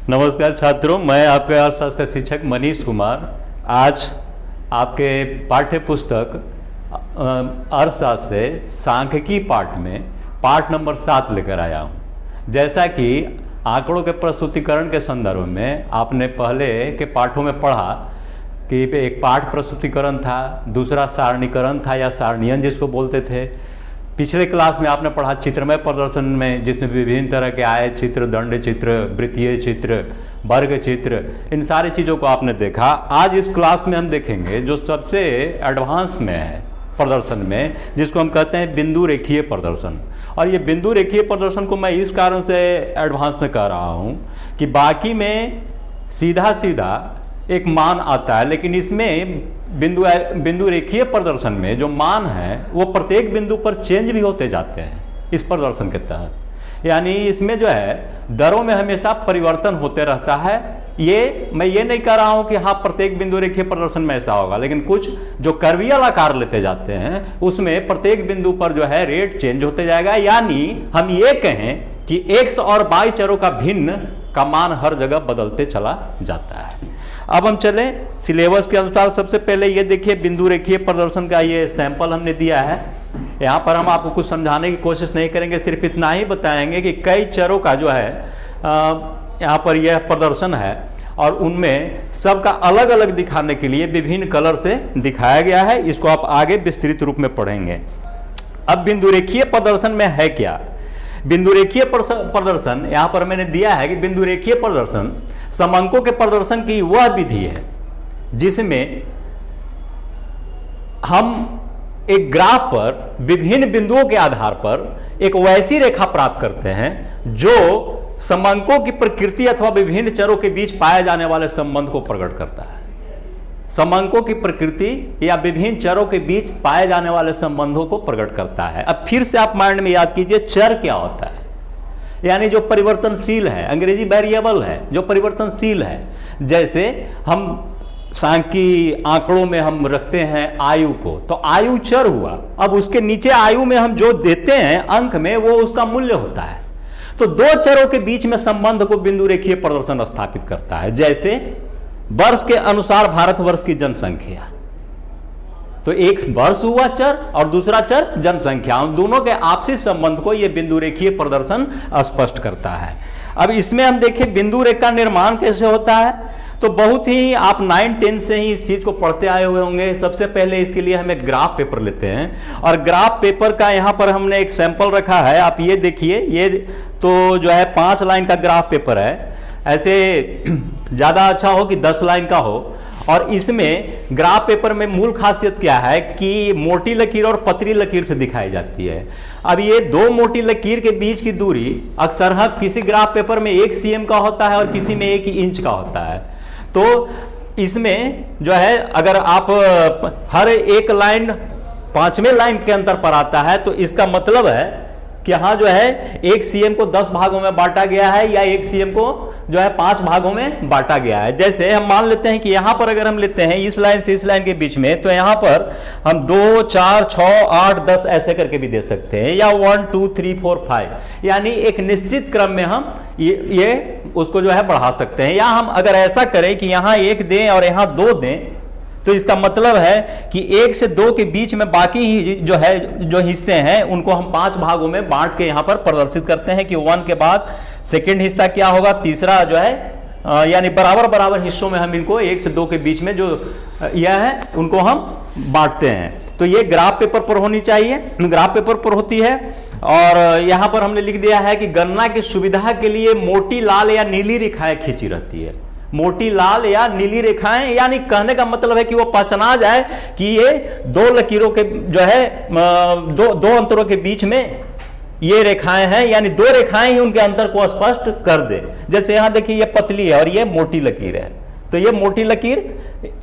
नमस्कार छात्रों, मैं आपके अर्थशास्त्र का शिक्षक मनीष कुमार आज आपके पाठ्य पुस्तक अर्थशास्त्र से सांख्यिकी पाठ में पाठ नंबर 7 लेकर आया हूँ। जैसा कि आंकड़ों के प्रस्तुतिकरण के संदर्भ में आपने पहले के पाठों में पढ़ा कि एक पाठ प्रस्तुतिकरण था, दूसरा सारणीकरण था या सारणीयन जिसको बोलते थे। पिछले क्लास में आपने पढ़ा चित्रमय प्रदर्शन में, जिसमें विभिन्न तरह के आयत चित्र, दंड चित्र, वृत्तीय चित्र, वर्ग चित्र, इन सारी चीज़ों को आपने देखा। आज इस क्लास में हम देखेंगे जो सबसे एडवांस में है प्रदर्शन में, जिसको हम कहते हैं बिंदु रेखीय प्रदर्शन। और ये बिंदु रेखीय प्रदर्शन को मैं इस कारण से एडवांस में कह रहा हूँ कि बाकी में सीधा सीधा एक मान आता है, लेकिन इसमें बिंदु रेखीय प्रदर्शन में जो मान है वो प्रत्येक बिंदु पर चेंज भी होते जाते हैं इस प्रदर्शन के तहत। यानी इसमें जो है दरों में हमेशा परिवर्तन होते रहता है। मैं ये नहीं कह रहा हूं कि हाँ प्रत्येक बिंदु रेखीय प्रदर्शन में ऐसा होगा, लेकिन कुछ जो कर्वियल आकार लेते जाते हैं उसमें प्रत्येक बिंदु पर जो है रेट चेंज होते जाएगा। यानी हम ये कहें कि x और y चरों का भिन्न का मान हर जगह बदलते चला जाता है। अब हम चलें सिलेबस के अनुसार। सबसे पहले ये देखिए बिंदु रेखीय प्रदर्शन का ये सैंपल हमने दिया है। यहाँ पर हम आपको कुछ समझाने की कोशिश नहीं करेंगे, सिर्फ इतना ही बताएंगे कि कई चरों का जो है यहाँ पर यह प्रदर्शन है और उनमें सबका अलग अलग दिखाने के लिए विभिन्न कलर से दिखाया गया है। इसको आप आगे विस्तृत रूप में पढ़ेंगे। अब बिंदु रेखीय प्रदर्शन में है क्या? बिंदु रेखीय प्रदर्शन यहाँ पर मैंने दिया है कि बिंदु रेखीय प्रदर्शन समअंकों के प्रदर्शन की वह विधि है जिसमें हम एक ग्राफ पर विभिन्न बिंदुओं के आधार पर एक वैसी रेखा प्राप्त करते हैं जो समअंकों की प्रकृति अथवा विभिन्न चरों के बीच पाए जाने वाले संबंध को प्रकट करता है। समअंकों की प्रकृति या विभिन्न चरों के बीच पाए जाने वाले संबंधों को प्रकट करता है। अब फिर से आप माइंड में याद कीजिए, चर क्या होता है? यानी जो परिवर्तनशील है, अंग्रेजी वेरिएबल है, जो परिवर्तनशील है। जैसे हम सांख्यिकी आंकड़ों में हम रखते हैं आयु को, तो आयु चर हुआ। अब उसके नीचे आयु में हम जो देते हैं अंक में वो उसका मूल्य होता है। तो दो चरों के बीच में संबंध को बिंदु रेखीय प्रदर्शन स्थापित करता है। जैसे वर्ष के अनुसार भारतवर्ष की जनसंख्या, तो एक वर्ष हुआ चर और दूसरा चर जनसंख्या, उन दोनों के आपसी संबंध को यह बिंदु रेखीय प्रदर्शन स्पष्ट करता है। अब इसमें हम देखें बिंदु रेखा निर्माण कैसे होता है, तो बहुत ही आप 9-10 से ही इस चीज को पढ़ते आए हुए होंगे। सबसे पहले इसके लिए हम एक ग्राफ पेपर लेते हैं और ग्राफ पेपर का यहाँ पर हमने एक सैंपल रखा है। आप ये देखिए, ये तो जो है 5 लाइन का ग्राफ पेपर है। ऐसे ज़्यादा अच्छा हो कि 10 लाइन का हो। और इसमें ग्राफ पेपर में मूल खासियत क्या है कि मोटी लकीर और पतली लकीर से दिखाई जाती है। अब ये दो मोटी लकीर के बीच की दूरी अक्सर किसी ग्राफ पेपर में 1 cm का होता है और किसी में 1 इंच का होता है। तो इसमें जो है अगर आप हर एक लाइन 5वें लाइन के अंतर पर आता है, तो इसका मतलब है कि हाँ जो है 1 cm को 10 भागों में बांटा गया है या 1 cm को जो है 5 भागों में बांटा गया है। जैसे हम मान लेते हैं कि यहाँ पर अगर हम लेते हैं इस लाइन से इस लाइन के बीच में, तो यहाँ पर हम 2, 4, 6, 8, 10 ऐसे करके भी दे सकते हैं, या 1, 2, 3, 4, 5, यानी एक निश्चित क्रम में हम ये उसको जो है बढ़ा सकते हैं। या हम अगर ऐसा करें कि यहाँ 1 दें और यहाँ 2 दें, तो इसका मतलब है कि 1 से 2 के बीच में बाकी ही जो हिस्से हैं उनको हम 5 भागों में बांट के यहाँ पर प्रदर्शित करते हैं कि 1 के बाद सेकंड हिस्सा क्या होगा, तीसरा जो है यानी बराबर बराबर हिस्सों में हम इनको 1 से 2 के बीच में जो यह है उनको हम बांटते हैं। तो ये ग्राफ पेपर पर होनी चाहिए, ग्राफ पेपर पर होती है। और यहाँ पर हमने लिख दिया है कि गणना की सुविधा के लिए मोटी लाल या नीली रेखाएं खींची रहती है। मोटी लाल या नीली रेखाएं, यानी कहने का मतलब है कि वो पहचाना जाए कि ये दो लकीरों के जो है दो अंतरों के बीच में ये रेखाएं हैं, यानी 2 रेखाएं ही उनके अंतर को स्पष्ट कर दे। जैसे यहां देखिए ये पतली है और ये मोटी लकीर है, तो ये मोटी लकीर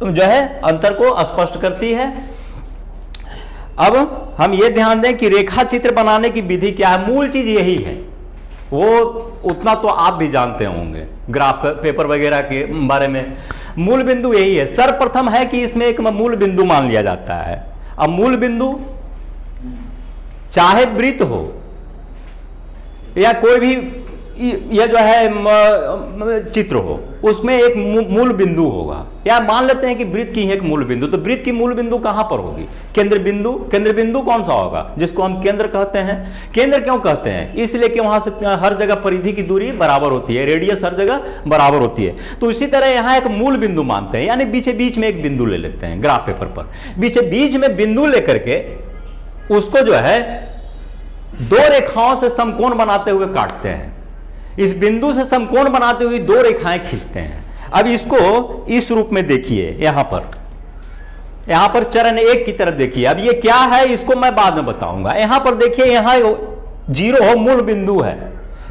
जो है अंतर को स्पष्ट करती है। अब हम ये ध्यान दें कि रेखा चित्र बनाने की विधि क्या है। मूल चीज यही है, वो उतना तो आप भी जानते होंगे ग्राफ पेपर वगैरह के बारे में। मूल बिंदु यही है। सर्वप्रथम है कि इसमें एक मूल बिंदु मान लिया जाता है। अब मूल बिंदु चाहे वृत्त हो या कोई भी यह जो है चित्र हो, उसमें एक मूल बिंदु होगा, या मान लेते हैं कि वृत्त की एक मूल बिंदु, तो वृत्त की मूल बिंदु कहां पर होगी? केंद्र बिंदु। केंद्र बिंदु कौन सा होगा? जिसको हम केंद्र कहते हैं। केंद्र क्यों कहते हैं? इसलिए कि वहां से हर जगह परिधि की दूरी बराबर होती है, रेडियस हर जगह बराबर होती है। तो इसी तरह यहां एक मूल बिंदु मानते हैं, यानी बीच बीच में एक बिंदु ले लेते हैं ग्राफ पेपर पर। बीच बीच में बिंदु लेकर के उसको जो है दो रेखाओं से समकोण बनाते हुए काटते हैं। इस बिंदु से समकोण बनाते हुए दो रेखाएं खींचते हैं। अब इसको इस रूप में देखिए, यहां पर चरण 1 की तरफ देखिए। अब ये क्या है इसको मैं बाद में बताऊंगा। यहां पर देखिए, यहां 0 मूल बिंदु है।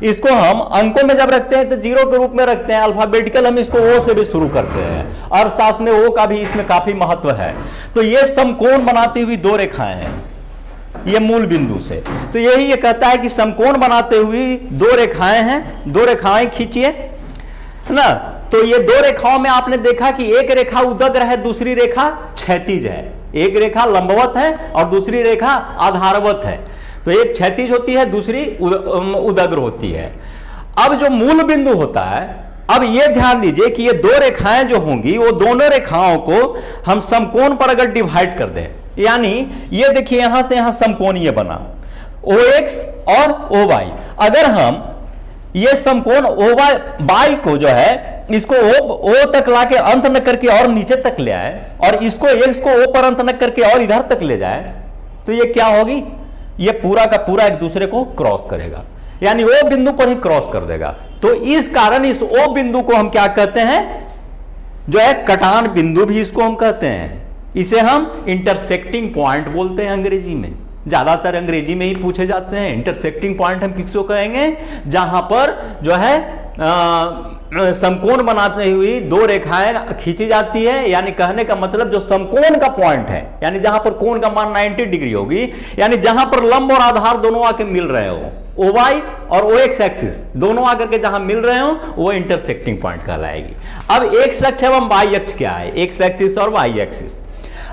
इसको हम अंकों में जब रखते हैं तो 0 के रूप में रखते हैं। अल्फाबेटिकल हम इसको ओ से भी शुरू करते हैं, और साथ में ओ का भी इसमें काफी महत्व है। तो ये समकोण बनाती हुई दो रेखाएं हैं ये मूल बिंदु से। तो यही ये कहता है कि समकोण बनाते हुए दो रेखाएं हैं, दो रेखाएं खींचिए ना। तो ये दो रेखाओं में आपने देखा कि एक रेखा उदग्र है, दूसरी रेखा क्षैतिज है। एक रेखा लंबवत है और दूसरी रेखा आधारवत है। तो एक क्षैतिज होती है, दूसरी उदग्र होती है। अब जो मूल बिंदु होता है, अब ये ध्यान दीजिए कि ये दो रेखाएं जो होंगी वो दोनों रेखाओं को हम समकोण पर अगर डिवाइड कर दें, यानी ये देखिए यहां से यहां समकोण ये बना OX और OY। अगर हम ये समकोण OY को जो है इसको O तक लाके अंत न करके और नीचे तक ले आए, और इसको X को O पर अंत न करके और इधर तक ले जाए, तो ये क्या होगी? ये पूरा का पूरा एक दूसरे को क्रॉस करेगा, यानी O बिंदु पर ही क्रॉस कर देगा। तो इस कारण इस O बिंदु को हम क्या कहते हैं? जो है कटान बिंदु भी इसको हम कहते हैं। इसे हम इंटरसेक्टिंग पॉइंट बोलते हैं अंग्रेजी में। ज्यादातर अंग्रेजी में ही पूछे जाते हैं। इंटरसेक्टिंग पॉइंट हम किसको कहेंगे? जहां पर जो है समकोण बनाते हुई दो रेखाएं खींची जाती है, यानी कहने का मतलब जो समकोण का पॉइंट है, यानी जहां पर कोण का मान 90 डिग्री होगी, यानी जहां पर लंब और आधार दोनों आके मिल रहे हो, OY और OX एक्सिस दोनों आकर के जहां मिल रहे हो, वो इंटरसेक्टिंग पॉइंट कहलाएगी। अब एक्स अक्ष एवं वाई अक्ष क्या है? एक्स एक्सिस और वाई एक्सिस।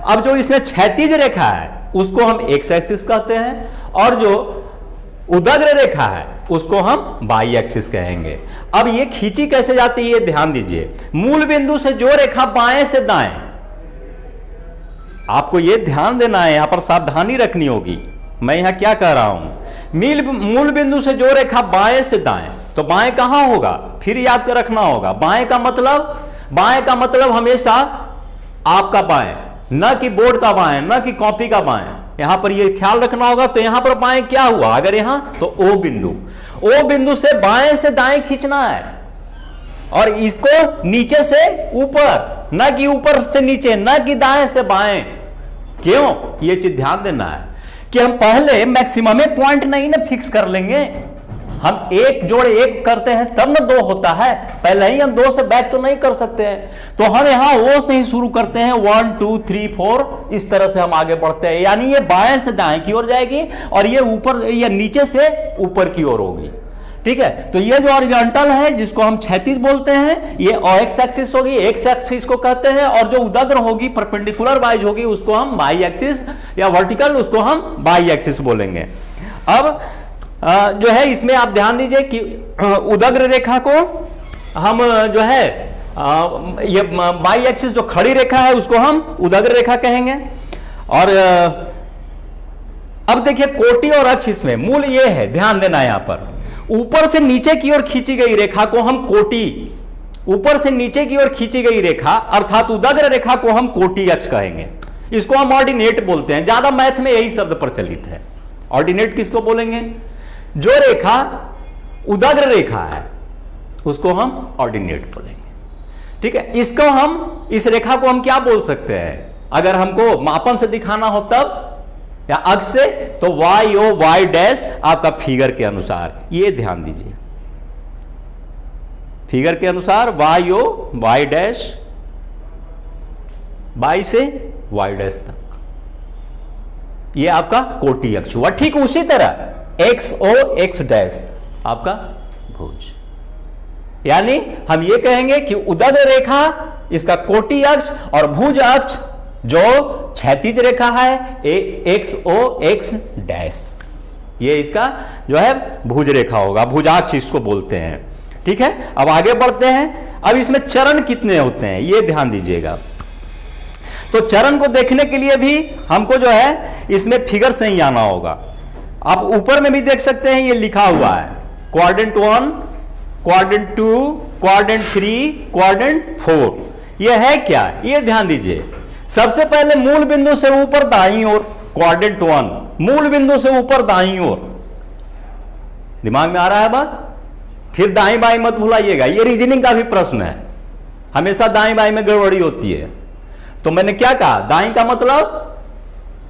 अब जो इसमें क्षैतिज रेखा है उसको हम एक्स एक्सिस कहते हैं, और जो उदग्र रेखा है उसको हम वाई एक्सिस कहेंगे। अब ये खींची कैसे जाती है ये ध्यान दीजिए। मूल बिंदु से जो रेखा बाएं से दाएं, आपको ये ध्यान देना है, यहां पर सावधानी रखनी होगी। मैं यहां क्या कह रहा हूं? मूल बिंदु से जो रेखा बाएं से दाएं, तो बाएं कहां होगा? फिर याद रखना होगा, बाएं का मतलब हमेशा आपका बाएं, न कि बोर्ड का बाएं, न कि कॉपी का बाएं। यहां पर ये ख्याल रखना होगा। तो यहां पर बाएं क्या हुआ? अगर यहां तो O बिंदु से बाएं से दाएं खींचना है, और इसको नीचे से ऊपर, न कि ऊपर से नीचे, न कि दाएं से बाएं। क्यों? ये चीज ध्यान देना है कि हम पहले मैक्सिमम पॉइंट नहीं ना फिक्स कर लेंगे। हम एक जोड़ एक करते हैं तब ना दो होता है, पहले ही हम दो से बैक तो नहीं कर सकते हैं। तो हम यहां O से ही शुरू करते हैं, 1 2 3 4, इस तरह से हम आगे बढ़ते हैं। यानी ये बाएं से दाएं की ओर जाएगी, और ये ऊपर या नीचे से ऊपर की ओर होगी। ठीक है, तो ये जो हॉरिजॉन्टल है जिसको हम क्षैतिज बोलते हैं, ये OX एक्सिस होगी, X एक्सिस को कहते हैं, और जो उदग्र होगी परपेंडिकुलर वाइज होगी उसको हम वाई एक्सिस, या वर्टिकल उसको हम वाई एक्सिस बोलेंगे। अब जो है इसमें आप ध्यान दीजिए कि उदग्र रेखा को हम जो है ये वाई एक्सिस जो खड़ी रेखा है उसको हम उदग्र रेखा कहेंगे। और अब देखिए कोटि और अक्ष, इसमें मूल ये है, ध्यान देना यहां पर ऊपर से नीचे की ओर खींची गई रेखा को हम कोटि, ऊपर से नीचे की ओर खींची गई रेखा अर्थात उदग्र रेखा को हम कोटि अक्ष कहेंगे। इसको हम ऑर्डिनेट बोलते हैं, ज्यादा मैथ में यही शब्द प्रचलित है। ऑर्डिनेट किसको बोलेंगे? जो रेखा उदग्र रेखा है उसको हम ऑर्डिनेट बोलेंगे। ठीक है, इसको हम, इस रेखा को हम क्या बोल सकते हैं? अगर हमको मापन से दिखाना हो तब, या अक्ष से, तो YO डैश आपका फिगर के अनुसार, ये ध्यान दीजिए, फिगर के अनुसार YO डैश, Y से Y डैश तक, ये आपका कोटि अक्ष हुआ। ठीक उसी तरह XO डैश आपका भुज। यानी हम ये कहेंगे कि उदग्र रेखा इसका कोटि अक्ष, और भुज अक्ष जो क्षैतिज रेखा है XO डैश। ये इसका जो है भुज रेखा होगा, भुजाक्ष इसको बोलते हैं। ठीक है, अब आगे बढ़ते हैं। अब इसमें चरण कितने होते हैं ये ध्यान दीजिएगा। तो चरण को देखने के लिए भी हमको जो है इसमें फिगर से ही आना होगा। आप ऊपर में भी देख सकते हैं, ये लिखा हुआ है क्वाड्रेंट 1, क्वाड्रेंट 2, क्वाड्रेंट 3, क्वाड्रेंट 4। ये है क्या, ये ध्यान दीजिए। सबसे पहले मूल बिंदु से ऊपर दाईं ओर क्वाड्रेंट 1, मूल बिंदु से ऊपर दाईं ओर। दिमाग में आ रहा है बात? फिर दाईं बाईं मत भुलाइएगा, ये रीजनिंग का भी प्रश्न है, हमेशा दाईं बाईं में गड़बड़ी होती है। तो मैंने क्या कहा, दाईं का मतलब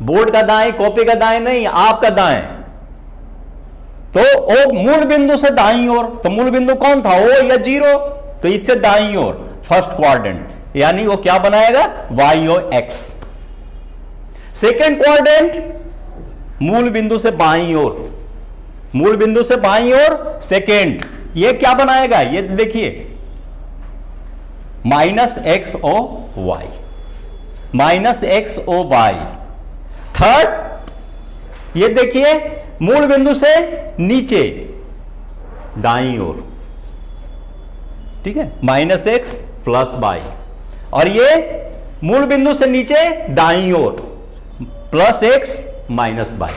बोर्ड का दाएं, कॉपी का दाएं नहीं, आपका दाएं। तो ओ मूल बिंदु से दाईं ओर, तो मूल बिंदु कौन था, ओ या 0, तो इससे दाईं ओर फर्स्ट क्वाड्रेंट, यानी वो क्या बनाएगा, Y O X. Second quadrant मूल बिंदु से बाईं ओर, मूल बिंदु से बाईं ओर सेकेंड, ये क्या बनाएगा, ये देखिए minus X O Y, minus X O Y. Third ये देखिए मूल बिंदु से नीचे दाईं ओर, ठीक है, माइनस एक्स प्लस वाई। और ये मूल बिंदु से नीचे दाईं ओर प्लस एक्स माइनस वाई।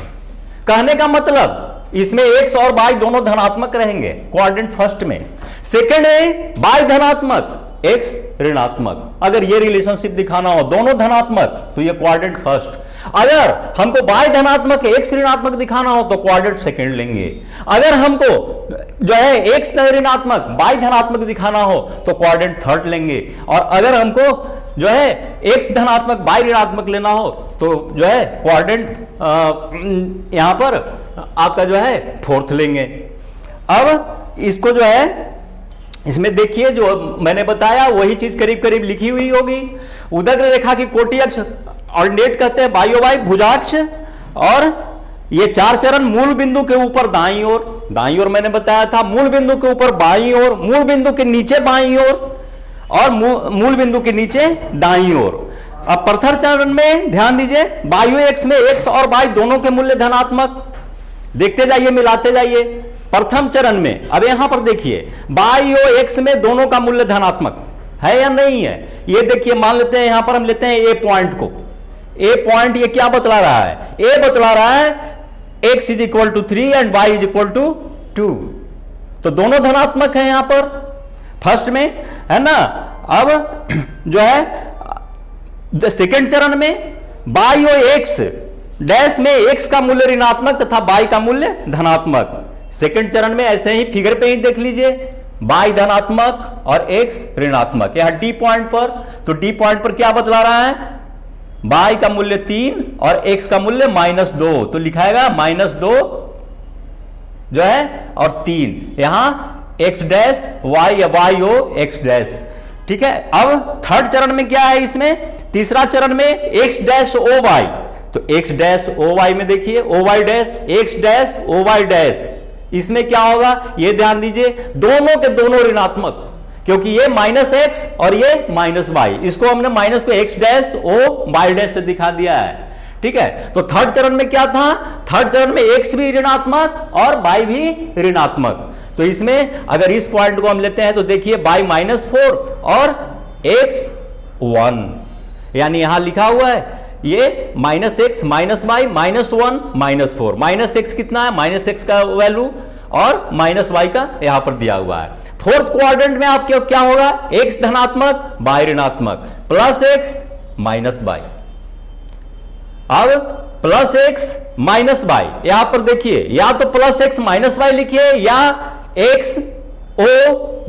कहने का मतलब इसमें एक्स और वाई दोनों धनात्मक रहेंगे क्वाड्रेंट फर्स्ट में, सेकंड में वाई धनात्मक एक्स ऋणात्मक। अगर ये रिलेशनशिप दिखाना हो दोनों धनात्मक तो ये क्वाड्रेंट फर्स्ट। अगर हमको वाई धनात्मक एक्स ऋणात्मक दिखाना हो तो क्वाड्रेंट सेकंड लेंगे। अगर हमको जो है एक्स ऋणात्मक वाई धनात्मक दिखाना हो तो क्वाड्रेंट थर्ड लेंगे। और अगर हमको जो है एक्स धनात्मक वाई ऋणात्मक लेना हो तो जो है क्वाड्रेंट यहां पर आपका जो है फोर्थ लेंगे। अब इसको जो है इसमें देखिए जो मैंने बताया वही चीज करीब करीब लिखी हुई होगी। उदग्र रेखा की कोटि अक्ष ऑर्डिनेट कहते हैं बायो बाई भुजाक्ष। और ये चार चरण मूल बिंदु के ऊपर दाईं ओर, दाईं ओर मैंने बताया था, मूल बिंदु के ऊपर बाईं ओर, मूल बिंदु के नीचे बाईं ओर और मूल बिंदु के नीचे दाईं ओर। अब प्रथम चरण में ध्यान दीजिए, बायो एक्स में एक्स और वाई दोनों के मूल्य धनात्मक, देखते जाइए मिलाते जाइए। प्रथम चरण में अब यहां पर देखिए बायो एक्स में दोनों का मूल्य धनात्मक है या नहीं है। ये देखिए मान लेते हैं यहां पर हम लेते हैं ए पॉइंट को। ए पॉइंट ये क्या बतला रहा है, ए बतला रहा है x is equal to 3 and y is equal to 2। तो दोनों धनात्मक है यहां पर फर्स्ट में, है ना। अब जो है सेकेंड चरण में बायो एक्स डैश में x का मूल्य ऋणात्मक तथा y का मूल्य धनात्मक। सेकेंड चरण में ऐसे ही फिगर पे ही देख लीजिए, y धनात्मक और x ऋणात्मक। यहां डी पॉइंट पर, तो डी पॉइंट पर क्या बतला रहा है, y का मूल्य 3 और x का मूल्य -2, तो लिखाएगा -2 जो है और 3, यहां x डैश y या y ओ x डैश। ठीक है। अब थर्ड चरण में क्या है, इसमें तीसरा चरण में x डैश ओ y, तो x डैश ओ y में देखिए O y dash x dash O y dash, इसमें क्या होगा ये ध्यान दीजिए, दोनों के दोनों ऋणात्मक, क्योंकि ये -x और ये -y, इसको हमने माइनस को x dash O y dash से दिखा दिया है। ठीक है। तो थर्ड चरण में क्या था, थर्ड चरण में x भी ऋणात्मक और y भी ऋणात्मक। तो इसमें अगर इस पॉइंट को हम लेते हैं तो देखिए y -4 और x 1, यानी यहां लिखा हुआ है ये -x -y -1 -4, -x कितना है, -x का वैल्यू और -y का यहां पर दिया हुआ है। फोर्थ क्वाड्रेंट में आपके क्या होगा, x धनात्मक y ऋणात्मक प्लस x माइनस y। अब प्लस x माइनस y, यहां पर देखिए या तो प्लस x माइनस y लिखिए या x ओ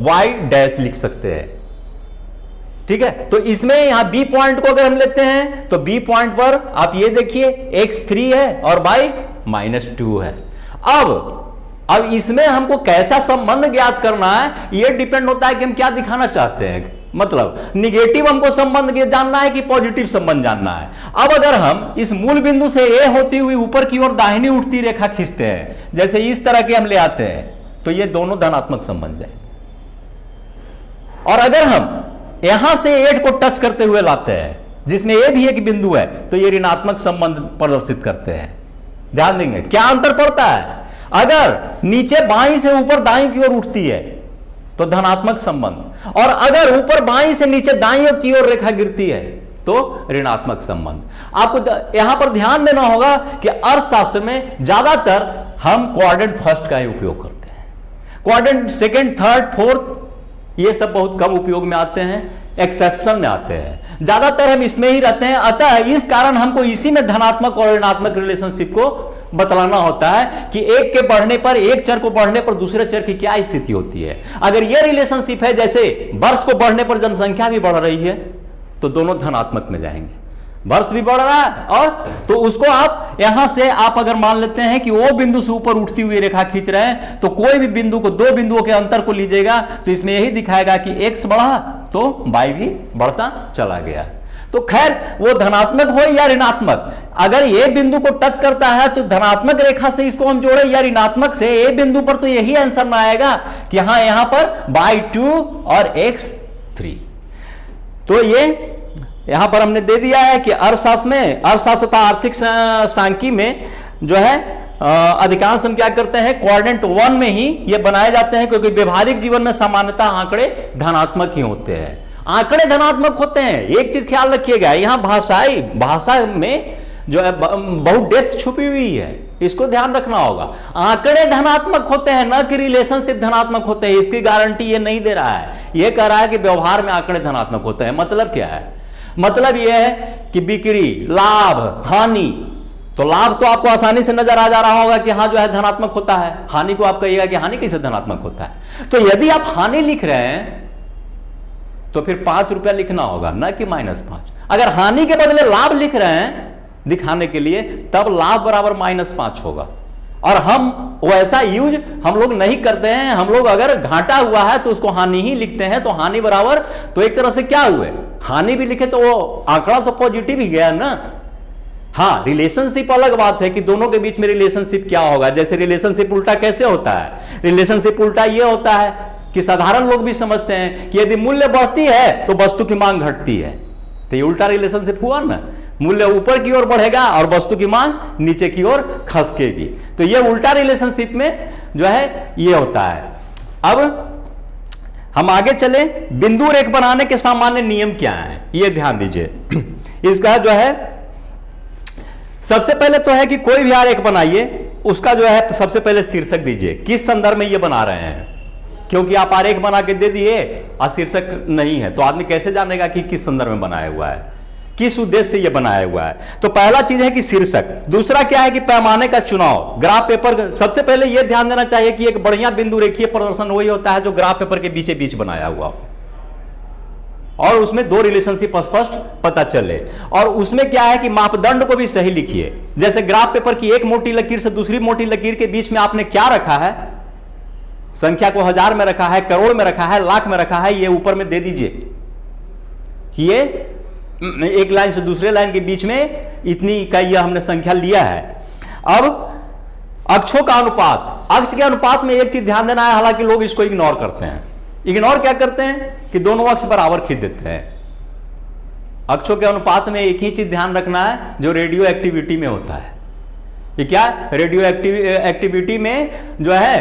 y डैश लिख सकते हैं। ठीक है। तो इसमें यहां बी पॉइंट को अगर हम लेते हैं तो बी पॉइंट पर आप ये देखिए x 3 है और y -2 है। अब इसमें हमको कैसा संबंध ज्ञात करना है, ये डिपेंड होता है कि हम क्या दिखाना चाहते हैं। मतलब निगेटिव हमको संबंध जानना है कि पॉजिटिव संबंध जानना है। अब अगर हम इस मूल बिंदु से ए होती हुई ऊपर की ओर दाहिनी उठती रेखा खींचते हैं, जैसे इस तरह के हम ले आते हैं, तो ये दोनों धनात्मक संबंध है। और अगर हम यहां से 8 को टच करते हुए लाते हैं जिसमें ए भी एक बिंदु है, तो ये ऋणात्मक संबंध प्रदर्शित करते हैं। ध्यान देंगे क्या अंतर पड़ता है। अगर नीचे बाईं से ऊपर दाईं की ओर उठती है तो धनात्मक संबंध, और अगर ऊपर बाईं से नीचे दाईं की ओर रेखा गिरती है तो ऋणात्मक संबंध। आपको यहां पर ध्यान देना होगा कि अर्थशास्त्र में ज्यादातर हम क्वाड्रेंट फर्स्ट का ही उपयोग करते हैं, क्वाड्रेंट सेकंड, थर्ड, फोर्थ ये सब बहुत कम उपयोग में आते हैं, एक्सेप्शन में आते हैं, ज्यादातर हम इसमें ही रहते हैं। अतः इस कारण हमको इसी में धनात्मक और ऋणात्मक रिलेशनशिप को बतलाना होता है कि एक के बढ़ने पर, एक चर को बढ़ने पर दूसरे चर की क्या स्थिति होती है। अगर यह रिलेशनशिप है जैसे वर्ष को बढ़ने पर जनसंख्या भी बढ़ रही है तो दोनों धनात्मक में जाएंगे, वर्ष भी बढ़ रहा है, और तो उसको आप यहां से आप अगर मान लेते हैं कि वो बिंदु से ऊपर उठती हुई रेखा खींच रहे हैं तो कोई भी बिंदु को, दो बिंदुओं के अंतर को लीजिएगा तो इसमें यही दिखाएगा कि x बढ़ा तो y भी बढ़ता चला गया। तो खैर वो धनात्मक हो या ऋणात्मक, अगर ये बिंदु को टच करता है तो धनात्मक रेखा से इसको हम जोड़े या ऋणात्मक से, ये बिंदु पर तो यही आंसर में आएगा कि हाँ यहां पर y2 और x3। तो ये यहां पर हमने दे दिया है कि अर्थशास्त्र में, अर्थशास्त्र तथा आर्थिक सांख्यिकी में जो है अधिकांश हम क्या करते हैं क्वाड्रेंट 1 में ही ये बनाए जाते हैं, क्योंकि व्यवहारिक जीवन में सामान्यतः आंकड़े धनात्मक ही होते हैं, आंकड़े धनात्मक होते हैं। एक चीज ख्याल रखिएगा, यहां भाषा में जो है बहुत डेप्थ छुपी हुई है, इसको ध्यान रखना होगा। आंकड़े धनात्मक होते हैं, न कि रिलेशनशिप धनात्मक होते हैं, इसकी गारंटी ये नहीं दे रहा है। ये कह रहा है कि व्यवहार में आंकड़े धनात्मक होते हैं। मतलब क्या है? मतलब यह है कि बिक्री, लाभ, हानि, तो लाभ तो आपको आसानी से नजर आ जा रहा होगा कि हाँ जो है धनात्मक होता है, हानि को आप कहिएगा कि हानि कैसे धनात्मक होता है। तो यदि आप हानि लिख रहे हैं तो फिर 5 रुपया लिखना होगा, न कि -5। अगर हानि के बदले लाभ लिख रहे हैं दिखाने के लिए, तब लाभ बराबर -5 होगा। और हम वैसा यूज हम लोग नहीं करते हैं। हम लोग अगर घाटा हुआ है तो उसको हानि ही लिखते हैं, तो हानि बराबर, तो एक तरह से क्या हुए, हानि भी लिखे तो वो आंकड़ा तो पॉजिटिव ही गया ना। हाँ, रिलेशनशिप अलग बात है कि दोनों के बीच में रिलेशनशिप क्या होगा। जैसे रिलेशनशिप उल्टा कैसे होता है? रिलेशनशिप उल्टा ये होता है कि साधारण लोग भी समझते हैं कि यदि मूल्य बढ़ती है तो वस्तु की मांग घटती है, तो ये उल्टा रिलेशनशिप हुआ ना। मूल्य ऊपर की ओर बढ़ेगा और वस्तु की मांग नीचे की ओर खसकेगी, तो ये उल्टा रिलेशनशिप में जो है ये होता है। अब हम आगे चले, बिंदु रेख बनाने के सामान्य नियम क्या हैं, ये ध्यान दीजिए। इसका जो है सबसे पहले तो है कि कोई भी आरेख बनाइए, उसका जो है सबसे पहले शीर्षक दीजिए, किस संदर्भ में ये बना रहे हैं। क्योंकि आप आरेख बना के दे दिए और शीर्षक नहीं है तो आदमी कैसे जानेगा कि किस संदर्भ में बनाया हुआ है, किस उद्देश्य से यह बनाया हुआ है। तो पहला चीज है कि शीर्षक। दूसरा क्या है कि पैमाने का चुनाव। ग्राफ पेपर, सबसे पहले यह ध्यान देना चाहिए कि एक बढ़िया बिंदु रेखीय प्रदर्शन वही होता है जो ग्राफ पेपर के बीचे बीच बनाया हुआ हो और उसमें दो रिलेशनशिप स्पष्ट पता चले। और उसमें क्या है कि मापदंड को भी सही लिखिए। जैसे ग्राफ पेपर की एक मोटी लकीर से दूसरी मोटी लकीर के बीच में आपने क्या रखा है, संख्या को 1000 में रखा है, करोड़ में रखा है, लाख में रखा है, ये ऊपर में दे दीजिए कि ये एक लाइन से दूसरे लाइन के बीच में इतनी इकाई हमने संख्या लिया है। अब अक्षों का अनुपात, अक्ष के अनुपात में एक चीज ध्यान देना है, हालांकि लोग इसको इग्नोर करते हैं। इग्नोर क्या करते हैं कि दोनों अक्ष बराबर खींच देते हैं। अक्षों के अनुपात में एक ही चीज ध्यान रखना है जो रेडियो एक्टिविटी में होता है। ये क्या, रेडियो एक्टिविटी में जो है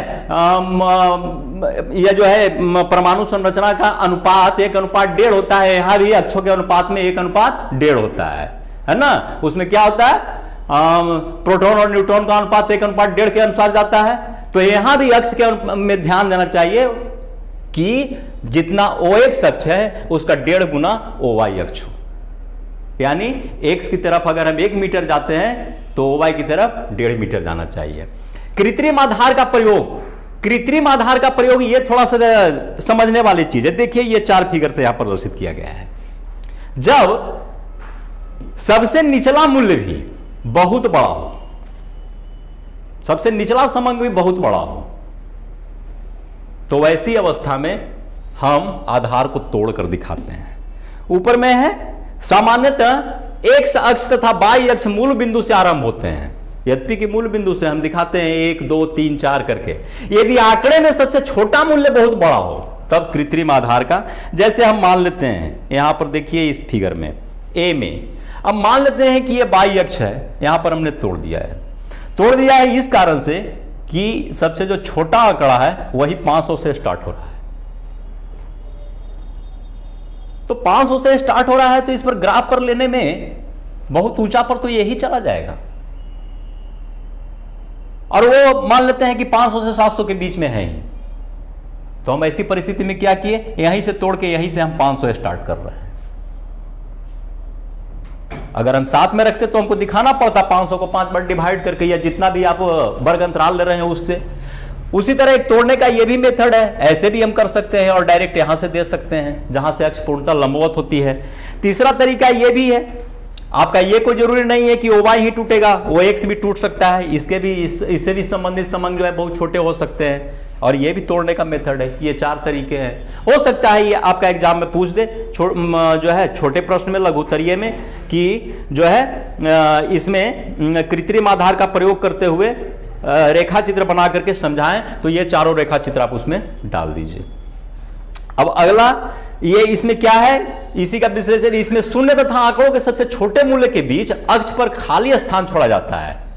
यह जो है परमाणु संरचना का अनुपात 1:1.5 होता है। यहां भी अक्षों के अनुपात में 1:1.5 होता है ना। उसमें क्या होता है, प्रोटॉन और न्यूट्रॉन का अनुपात 1:1.5 के अनुसार जाता है। तो यहां भी अक्ष के में ध्यान देना चाहिए कि जितना OX अक्ष है उसका 1.5 गुना OY अक्ष हो, यानी X की तरफ अगर हम 1 मीटर जाते हैं तो OY की तरफ 1.5 मीटर जाना चाहिए। कृत्रिम आधार का प्रयोग, कृत्रिम आधार का प्रयोग ये थोड़ा सा समझने वाली चीज है। देखिए ये 4 फिगर से यहां प्रदर्शित किया गया है। जब सबसे निचला मूल्य भी बहुत बड़ा हो, सबसे निचला समंग भी बहुत बड़ा हो, तो वैसी अवस्था में हम आधार को तोड़कर दिखाते हैं। ऊपर में है सामान्यतः X अक्ष तथा Y अक्ष मूल बिंदु से आरंभ होते हैं। यद्यपि कि मूल बिंदु से हम दिखाते हैं 1, 2, 3, 4 करके। यदि आंकड़े में सबसे छोटा मूल्य बहुत बड़ा हो तब कृत्रिम आधार का, जैसे हम मान लेते हैं यहां पर देखिए इस फिगर में A में, अब मान लेते हैं कि ये Y अक्ष है, यहां पर हमने तोड़ दिया है। तोड़ दिया है इस कारण से कि सबसे जो छोटा आंकड़ा है वही 500 से स्टार्ट हो रहा है। तो 500 से स्टार्ट हो रहा है, तो इस पर ग्राफ पर लेने में बहुत ऊंचा पर तो यही चला जाएगा, और वो मान लेते हैं कि 500 से 700 के बीच में है ही। तो हम ऐसी परिस्थिति में क्या किए, यहीं से तोड़ के यहीं से हम 500 स्टार्ट कर रहे हैं। अगर हम साथ में रखते तो हमको दिखाना पड़ता 500 को 5 बार डिवाइड करके, या जितना भी आप वर्ग अंतराल ले रहे हैं उससे। उसी तरह एक तोड़ने का ये भी मेथड है, ऐसे भी हम कर सकते हैं और डायरेक्ट यहां से दे सकते हैं जहां से अक्ष पूर्णतः लंबवत होती है। तीसरा तरीका ये भी है, आपका ये कोई जरूरी नहीं है कि OY ही टूटेगा, OX भी टूट सकता है, इसके भी इससे भी संबंधित समंग जो है बहुत छोटे हो सकते हैं, और ये भी तोड़ने का मेथड है। ये 4 तरीके हैं। हो सकता है ये आपका एग्जाम में पूछ दे जो है छोटे प्रश्न में, लघुत्तरीय में, कि जो है इसमें कृत्रिम आधार का प्रयोग करते हुए रेखा चित्र बना करके समझाएं, तो ये चारों रेखा चित्र आप उसमें डाल दीजिए। अब अगला ये इसमें क्या है, इसी का विश्लेषण। इसमें शून्य तथा आंकड़ों के सबसे छोटे मूल्य के बीच अक्ष पर खाली स्थान छोड़ा जाता है।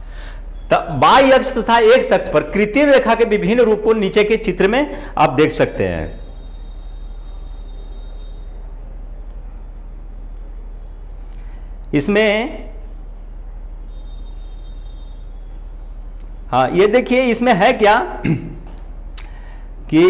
बाई अक्ष तथा एक्स अक्ष पर कृत्रिम रेखा के विभिन्न रूप को नीचे के चित्र में आप देख सकते हैं। इसमें हाँ, ये देखिए इसमें है क्या कि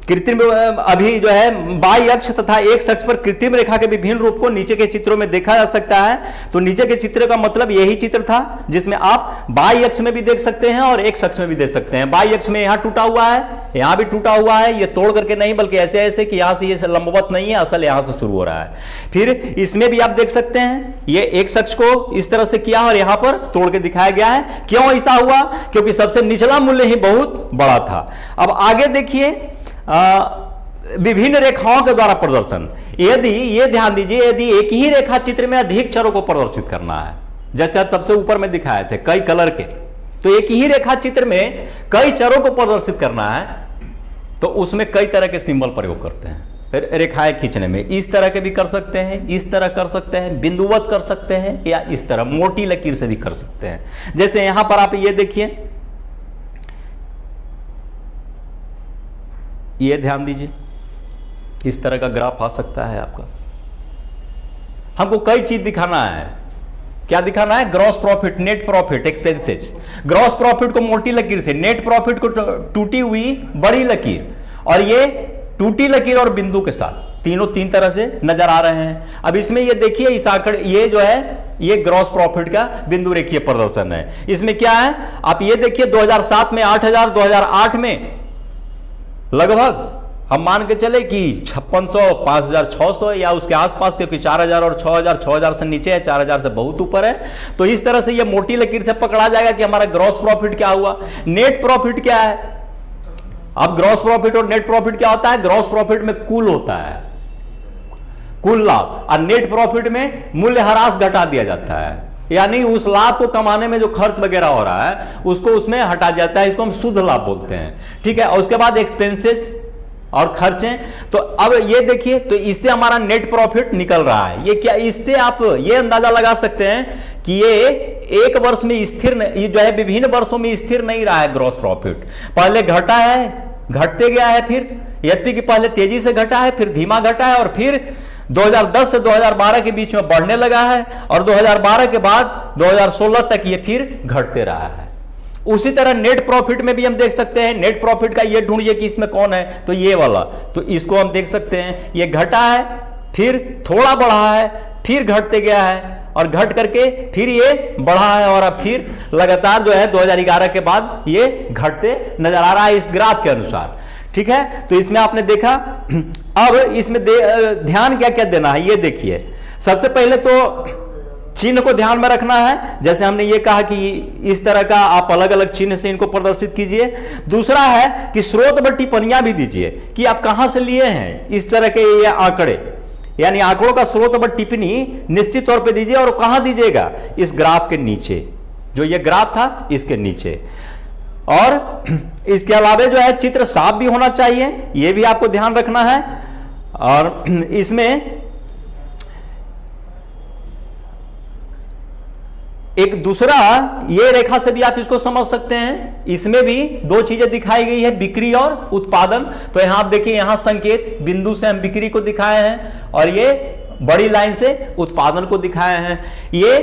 कृत्रिम अभी जो है बाई अक्ष तथा एक्स अक्ष पर कृत्रिम रेखा के विभिन्न रूप को नीचे के चित्रों में देखा जा सकता है। तो नीचे के चित्र का मतलब यही चित्र था जिसमें आप बाई अक्ष में भी देख सकते हैं और एक्स अक्ष में भी देख सकते हैं। बाई अक्ष में यहां टूटा हुआ है, यहां भी टूटा हुआ है, ये तोड़ करके नहीं बल्कि ऐसे ऐसे कि यहां से ये लंबवत नहीं है, असल यहां से शुरू हो रहा है। फिर इसमें भी आप देख सकते हैं ये एक्स अक्ष को इस तरह से किया और यहां पर तोड़ के दिखाया गया है। क्यों ऐसा हुआ? क्योंकि सबसे निचला मूल्य ही बहुत बड़ा था। अब आगे देखिए विभिन्न रेखाओं के द्वारा प्रदर्शन। यदि ये ध्यान दीजिए, यदि एक ही रेखा चित्र में अधिक चरों को प्रदर्शित करना है, जैसे आप सबसे ऊपर में दिखाए थे कई कलर के, तो एक ही रेखा चित्र में कई चरों को प्रदर्शित करना है तो उसमें कई तरह के सिंबल प्रयोग करते हैं रेखाएं खींचने में। इस तरह के भी कर सकते हैं, इस तरह कर सकते हैं, बिंदुवत कर सकते हैं, या इस तरह मोटी लकीर से भी कर सकते हैं। जैसे यहां पर आप ये देखिए, ये ध्यान दीजिए, इस तरह का ग्राफ आ सकता है आपका। हमको कई चीज दिखाना है। क्या दिखाना है? Gross profit, net profit, expenses. Gross profit को मोटी लकीर से, नेट प्रॉफिट को टूटी हुई बड़ी लकीर, और ये टूटी लकीर और बिंदु के साथ तीनों तीन तरह से नजर आ रहे हैं। अब इसमें ये देखिए, इस आंकड़े ये जो है ये ग्रॉस प्रॉफिट का बिंदु रेखीय प्रदर्शन है। इसमें क्या है आप ये देखिए, 2007 में 8,000, 2008 में लगभग हम मान के चले कि 5600, 5600 या उसके आसपास, क्योंकि 4000 और 6000 से नीचे है, 4000 से बहुत ऊपर है। तो इस तरह से ये मोटी लकीर से पकड़ा जाएगा कि हमारा ग्रॉस प्रॉफिट क्या हुआ। नेट प्रॉफिट क्या है? अब ग्रॉस प्रॉफिट और नेट प्रॉफिट क्या होता है? ग्रॉस प्रॉफिट में कुल होता है, कुल लाभ, और नेट प्रॉफिट में मूल्यह्रास घटा दिया जाता है, यानी उस लाभ को कमाने में जो खर्च वगैरह हो रहा है उसको उसमें हटा जाता है। इसको हम शुद्ध लाभ बोलते हैं, ठीक है। और उसके बाद एक्सपेंसेस और खर्चे। तो अब ये देखिए, तो इससे हमारा नेट प्रॉफिट निकल रहा है। ये क्या, इससे आप ये अंदाजा लगा सकते हैं कि ये एक वर्ष में स्थिर, ये जो है विभिन्न वर्षों में स्थिर नहीं रहा है। ग्रॉस प्रॉफिट पहले घटा है, घटते गया है, फिर यद्यपि कि पहले तेजी से घटा है, फिर धीमा घटा है, और फिर 2010 से 2012 के बीच में बढ़ने लगा है, और 2012 के बाद 2016 तक ये फिर घटते रहा है। उसी तरह नेट प्रॉफिट में भी हम देख सकते हैं। नेट प्रॉफिट का ये ढूंढिए कि इसमें कौन है, तो ये वाला, तो इसको हम देख सकते हैं। ये घटा है, फिर थोड़ा बढ़ा है, फिर घटते गया है, और घट करके फिर ये बढ़ा है, और अब फिर लगातार जो है 2011 के बाद ये घटते नजर आ रहा है इस ग्राफ के अनुसार, ठीक है। तो इसमें आपने देखा। अब इसमें ध्यान क्या क्या देना है, ये देखिए। सबसे पहले तो चिन्ह को ध्यान में रखना है, जैसे हमने ये कहा कि इस तरह का आप अलग अलग चिन्ह से इनको प्रदर्शित कीजिए। दूसरा है कि स्रोत व टिप्पणियां भी दीजिए कि आप कहां से लिए हैं इस तरह के ये आंकड़े, यानी आंकड़ों का स्रोत व टिप्पणी निश्चित तौर पे दीजिए। और कहां दीजिएगा? इस ग्राफ के नीचे, जो ये ग्राफ था इसके नीचे। और इसके अलावा जो है चित्र साफ भी होना चाहिए, यह भी आपको ध्यान रखना है। और इसमें एक दूसरा ये रेखा से भी आप इसको समझ सकते हैं, इसमें भी दो चीजें दिखाई गई है, बिक्री और उत्पादन। तो यहां आप देखिए, यहां संकेत बिंदु से हम बिक्री को दिखाए हैं और ये बड़ी लाइन से उत्पादन को दिखाए हैं। ये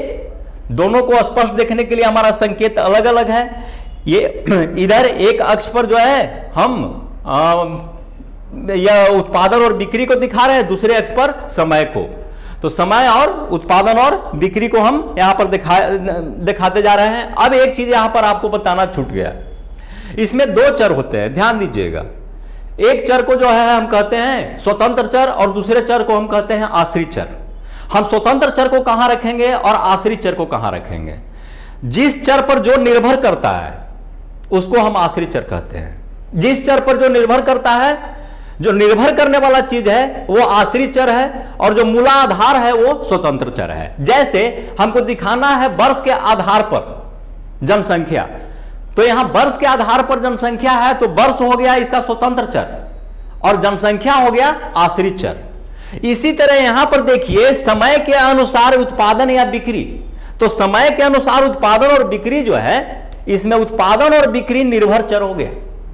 दोनों को स्पष्ट देखने के लिए हमारा संकेत अलग अलग है। ये इधर एक अक्ष पर जो है हम यह उत्पादन और बिक्री को दिखा रहे हैं, दूसरे अक्ष पर समय को। तो समय और उत्पादन और बिक्री को हम यहां पर दिखाते जा रहे हैं। अब एक चीज यहां पर आपको बताना छूट गया, इसमें दो चर होते हैं, ध्यान दीजिएगा। एक चर को जो है हम कहते हैं स्वतंत्र चर और दूसरे चर को हम कहते हैं आश्रित चर। हम स्वतंत्र चर को कहां रखेंगे और आश्रित चर को कहां रखेंगे? जिस चर पर जो निर्भर करता है उसको हम आश्रित चर कहते हैं। जिस चर पर जो निर्भर करता है, जो निर्भर करने वाला चीज है वो आश्रित चर है और जो मूलाधार है वो स्वतंत्र चर है। जैसे हमको दिखाना है वर्ष के आधार पर जनसंख्या, तो यहां वर्ष के आधार पर जनसंख्या है तो वर्ष हो गया इसका स्वतंत्र चर और जनसंख्या हो गया आश्रित चर। इसी तरह यहां पर देखिए, समय के अनुसार उत्पादन या बिक्री, तो समय के अनुसार उत्पादन और बिक्री जो है, इसमें उत्पादन और बिक्री निर्भर चर हो गया,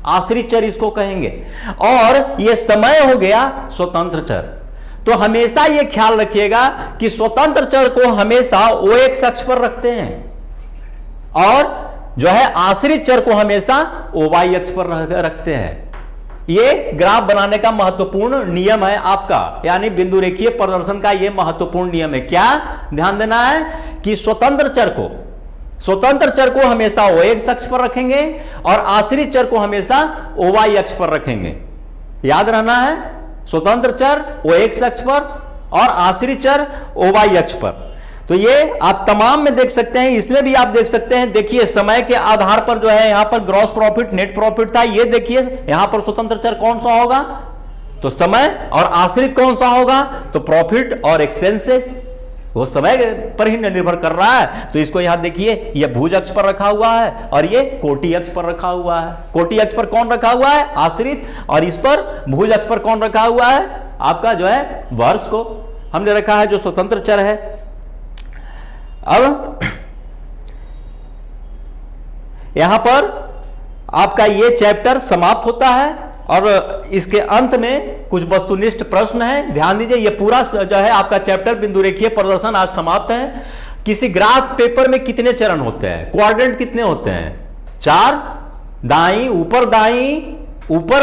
आश्रित चर इसको कहेंगे, और यह समय हो गया स्वतंत्र चर। तो हमेशा यह ख्याल रखिएगा कि स्वतंत्र चर को हमेशा OX अक्ष पर रखते हैं और जो है आश्रित चर को हमेशा OY अक्ष पर रखते हैं। यह ग्राफ बनाने का महत्वपूर्ण नियम है आपका, यानी बिंदु रेखीय प्रदर्शन का यह महत्वपूर्ण नियम है। क्या ध्यान देना है कि स्वतंत्र चर को हमेशा OX अक्ष पर रखेंगे और आश्रित चर को हमेशा OY अक्ष पर रखेंगे। याद रहना है, स्वतंत्र चर OX अक्ष पर और आश्रित चर OY अक्ष पर। तो ये आप तमाम में देख सकते हैं, इसमें भी आप देख सकते हैं। देखिए, समय के आधार पर जो है यहां पर ग्रॉस प्रॉफिट, नेट प्रॉफिट था। ये देखिए यहां पर स्वतंत्र चर कौन सा होगा, तो समय, और आश्रित कौन सा होगा, तो प्रॉफिट और एक्सपेंसेस। वो समय पर ही निर्भर कर रहा है। तो इसको यहां देखिए, यह भुज अक्ष पर रखा हुआ है और ये कोटि अक्ष पर रखा हुआ है। कोटि अक्ष पर कौन रखा हुआ है, आश्रित, और इस पर भुज अक्ष पर कौन रखा हुआ है, आपका जो है वर्ष को हमने रखा है जो स्वतंत्र चर है। अब यहां पर आपका ये चैप्टर समाप्त होता है और इसके अंत में कुछ वस्तुनिष्ठ प्रश्न है। ध्यान दीजिए, ये पूरा जो है आपका चैप्टर बिंदु रेखीय प्रदर्शन आज समाप्त है। किसी ग्राफ पेपर में कितने चरण होते हैं, क्वाड्रेंट कितने होते हैं? 4, दाई, ऊपर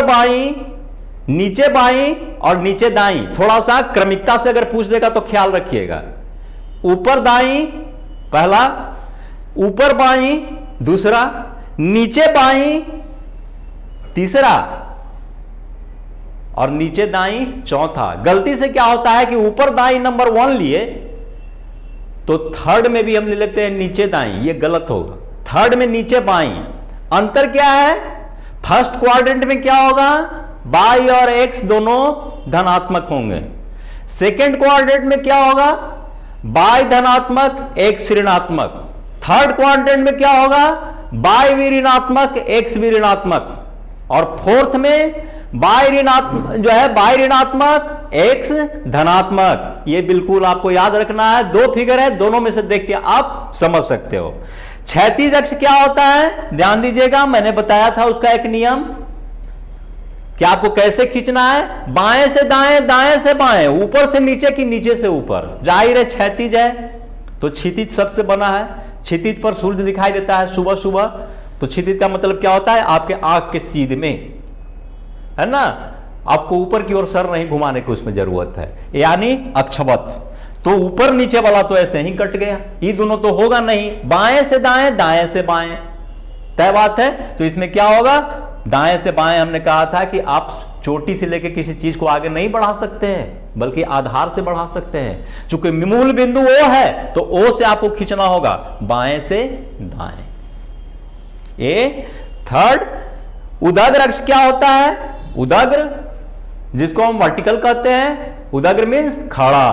बाई, नीचे बाई और नीचे दाई। थोड़ा सा क्रमिकता से अगर पूछ देगा तो ख्याल रखिएगा। ऊपर दाई पहला, ऊपर बाई दूसरा, नीचे बाई तीसरा और नीचे दाई चौथा। गलती से क्या होता है कि ऊपर दाई नंबर 1 लिए तो थर्ड में भी हम ले लेते हैं नीचे दाई, ये गलत होगा। थर्ड में नीचे बाई, अंतर क्या है? फर्स्ट क्वाड्रेंट में क्या होगा, बाई और एक्स दोनों धनात्मक होंगे। सेकेंड क्वाड्रेंट में क्या होगा, बाई धनात्मक एक्स ऋणात्मक। थर्ड क्वाड्रेंट में क्या होगा, बाई भी ऋणात्मक एक्स भी ऋणात्मक। और फोर्थ में बाई ऋणात्मक जो है, बाई ऋणात्मक एक्स धनात्मक। ये बिल्कुल आपको याद रखना है। 2 फिगर है, दोनों में से देख के आप समझ सकते हो। क्षैतिज अक्ष क्या होता है, ध्यान दीजिएगा, मैंने बताया था उसका एक नियम कि आपको कैसे खींचना है। बाएं से दाएं, दाएं से बाएं, ऊपर से नीचे की नीचे से ऊपर। जाहिर है क्षैतिज है तो क्षितिज सबसे बना है। क्षितिज पर सूर्य दिखाई देता है सुबह सुबह, तो क्षितिज का मतलब क्या होता है, आपके आंख के सीध में, है ना। आपको ऊपर की ओर सर नहीं घुमाने की उसमें जरूरत है, यानी अक्षवत। तो ऊपर नीचे वाला तो ऐसे ही कट गया, ये दोनों तो होगा नहीं। बाएं से दाएं, दाएं से बाएं, तय बात है। तो इसमें क्या होगा, दाएं से बाएं हमने कहा था कि आप चोटी से लेकर किसी चीज को आगे नहीं बढ़ा सकते हैं, बल्कि आधार से बढ़ा सकते हैं। चूंकि मूल बिंदु ओ है तो ओ से आपको खींचना होगा बाएं से दाएं। ये थर्ड। उदग्र अक्ष क्या होता है, उदग्र जिसको हम वर्टिकल कहते हैं, उदग्र मीन्स खड़ा।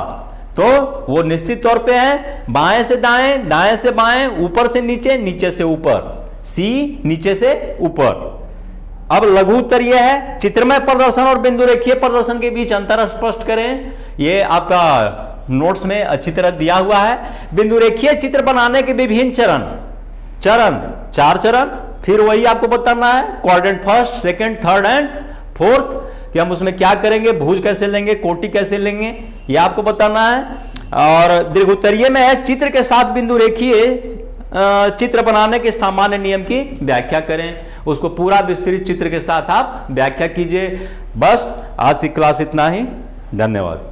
तो वो निश्चित तौर पे है बाएं से दाएं, दाएं से बाएं, ऊपर से नीचे, नीचे से ऊपर। सी नीचे से ऊपर। अब लघु उत्तर यह है, चित्रमय प्रदर्शन और बिंदु रेखीय प्रदर्शन के बीच अंतर स्पष्ट करें। ये आपका नोट्स में अच्छी तरह दिया हुआ है। बिंदु रेखीय चित्र बनाने के विभिन्न चरण 4 चरण, फिर वही आपको बताना है quadrant first, second, third and fourth कि हम उसमें क्या करेंगे, भुज कैसे लेंगे, कोटि कैसे लेंगे, यह आपको बताना है। और दीर्घोत्तरीय में है चित्र के साथ बिंदु रेखीय चित्र बनाने के सामान्य नियम की व्याख्या करें, उसको पूरा विस्तृत चित्र के साथ आप व्याख्या कीजिए। बस आज की क्लास इतना ही, धन्यवाद।